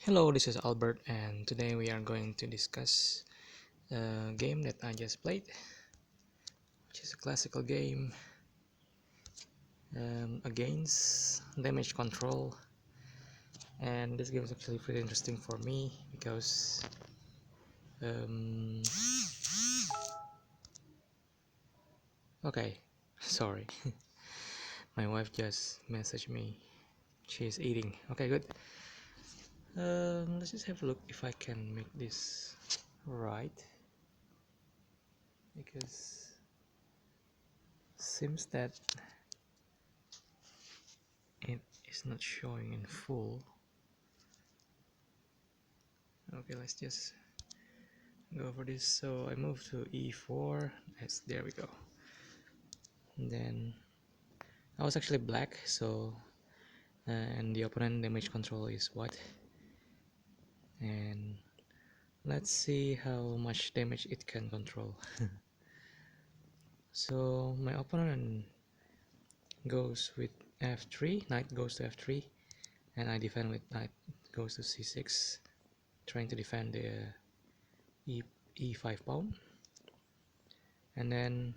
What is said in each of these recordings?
Hello, this is Albert, and today we are going to discuss a game that I just played, which is a classical game against damage control. And this game is actually pretty interesting for me because um, okay, sorry, my wife just messaged me. She's eating. Okay, good. Let's just have a look if I can make this right, because seems that it is not showing in full. Okay, let's just go for this. So I move to e4. Yes, there we go. And then I was actually black, so and the opponent damage control is white. And let's see how much damage it can control. So my opponent goes with f3, knight goes to f3, and I defend with knight goes to c6, trying to defend the e5 pawn. And then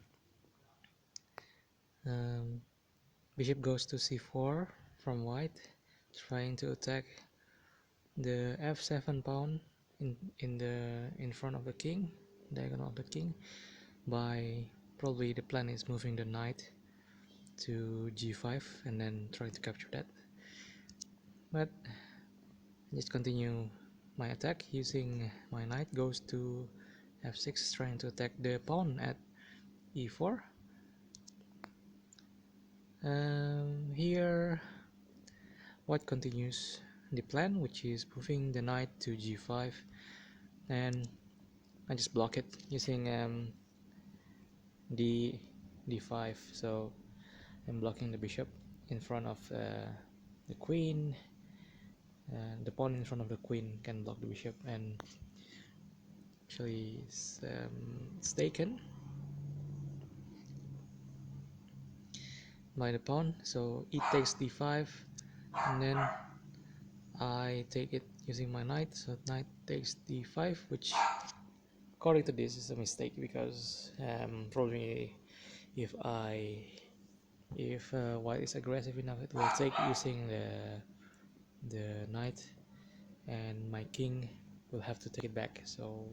bishop goes to c4 from white, trying to attack the f7 pawn in front of the king, diagonal of the king, by probably the plan is moving the knight to g5 and then trying to capture that. But just continue my attack using my knight goes to f6, trying to attack the pawn at e4. Here white continues the plan, which is moving the knight to g5, and I just block it using d5. So I'm blocking the bishop in front of the queen, and the pawn in front of the queen can block the bishop, and actually it's taken by the pawn. So it takes d5, and then I take it using my knight, so knight takes d5, which according to this is a mistake, because probably if white is aggressive enough, it will take using the knight, and my king will have to take it back. So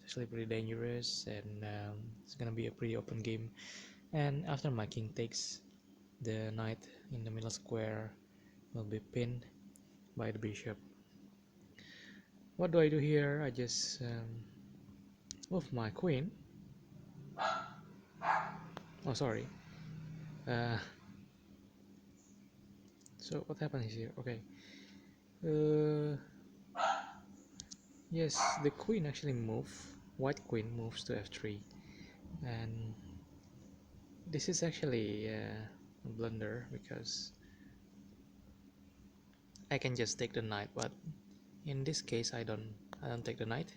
it's actually pretty dangerous, and it's gonna be a pretty open game. And after my king takes, the knight in the middle square will be pinned by the bishop. What do I do here? I just move my queen. Oh, sorry. Uh, so what happens here? Okay. Uh, yes, the queen actually white queen moves to f3, and this is actually a blunder, because I can just take the knight, but in this case I don't take the knight.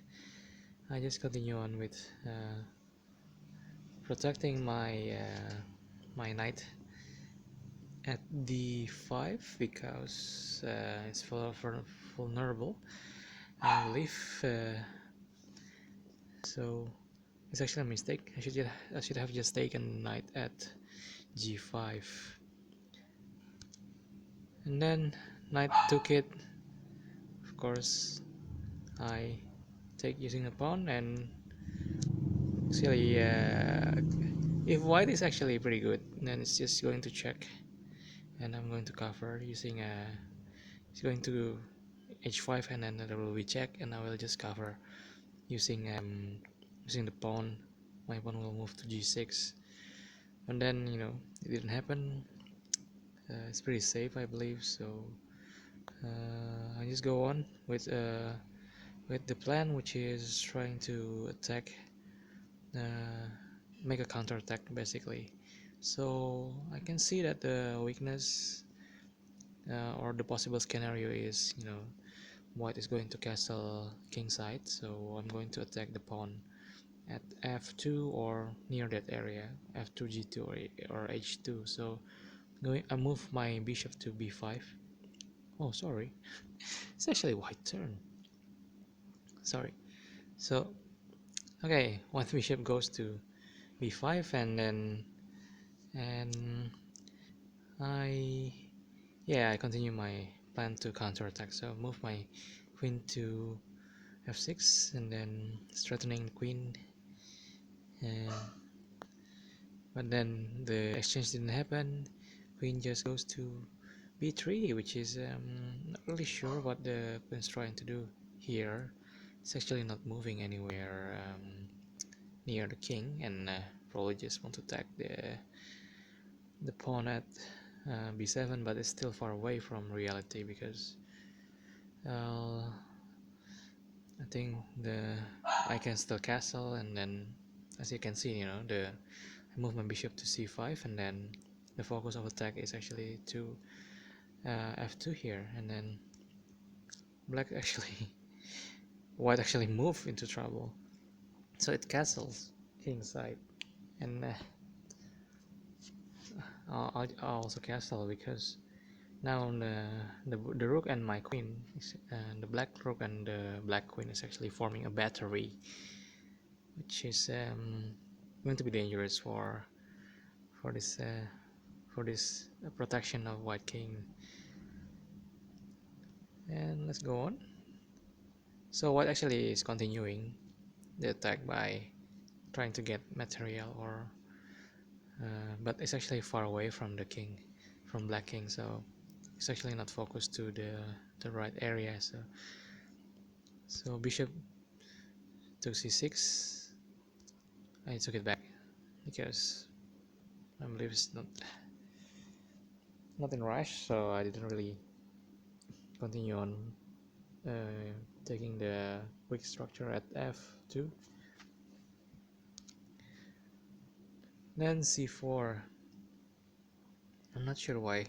I just continue on with protecting my knight at d5, because it's vulnerable, I believe. So it's actually a mistake. I should have just taken knight at g5, and then knight took it. Of course, I take using the pawn, and actually, if white is actually pretty good, then it's just going to check, and I'm going to cover using it's going to h5, and then there will be check, and I will just cover using using the pawn. My pawn will move to g6, and then it didn't happen. It's pretty safe, I believe. So I just go on with the plan, which is trying to attack, make a counter attack basically. So I can see that the weakness, or the possible scenario is, white is going to castle kingside, so I'm going to attack the pawn at f2 or near that area, f2, g2, or h2. So I move my bishop to b5, Oh, sorry. It's actually white turn. Sorry. So, okay, white bishop goes to b5, and I yeah, I continue my plan to counterattack. So move my queen to f6 and then strengthening the queen. And but then the exchange didn't happen. Queen just goes to b3, which is not really sure what the queen's trying to do here. It's actually not moving anywhere near the king, and probably just want to attack the pawn at b7, but it's still far away from reality because uh, I think I can still castle, and then as you can see, I move my bishop to c5, and then the focus of attack is actually to f2 here, and then black actually white actually move into trouble, so it castles king side, and I'll also castle because now the rook and my queen the black rook and the black queen is actually forming a battery, which is going to be dangerous for this protection of white king. And let's go on. So white actually is continuing the attack by trying to get material, or but it's actually far away from the king, from black king, so it's actually not focused to the right area. So bishop took c6. I took it back because I believe it's not in rush, so I didn't really continue on taking the weak structure at f2. Then c4. I'm not sure why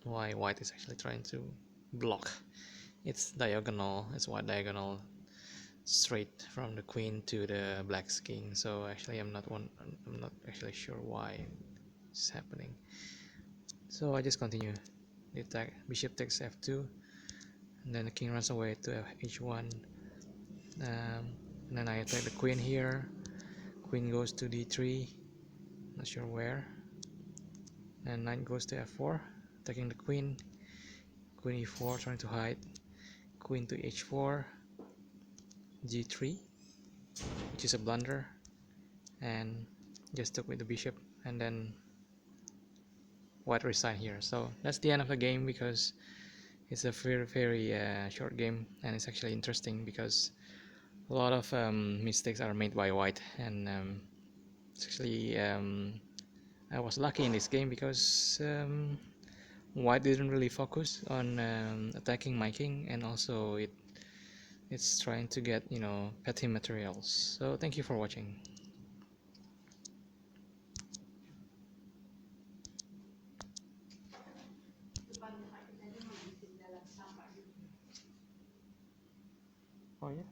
white is actually trying to block. It's diagonal, it's white diagonal straight from the queen to the black king. So actually I'm not actually sure why it's happening. So I just continue the attack. Bishop takes f2, and then the king runs away to h1. And then I attack the queen here. Queen goes to d3, not sure where. And knight goes to f4, attacking the queen. Queen e4, trying to hide. Queen to h4, g3, which is a blunder, and just took with the bishop, and then white resigned here. So that's the end of the game, because it's a very short game, and it's actually interesting because a lot of mistakes are made by white, and it's actually I was lucky in this game because white didn't really focus on attacking my king, and also it's trying to get petty materials. So thank you for watching. Oh yeah.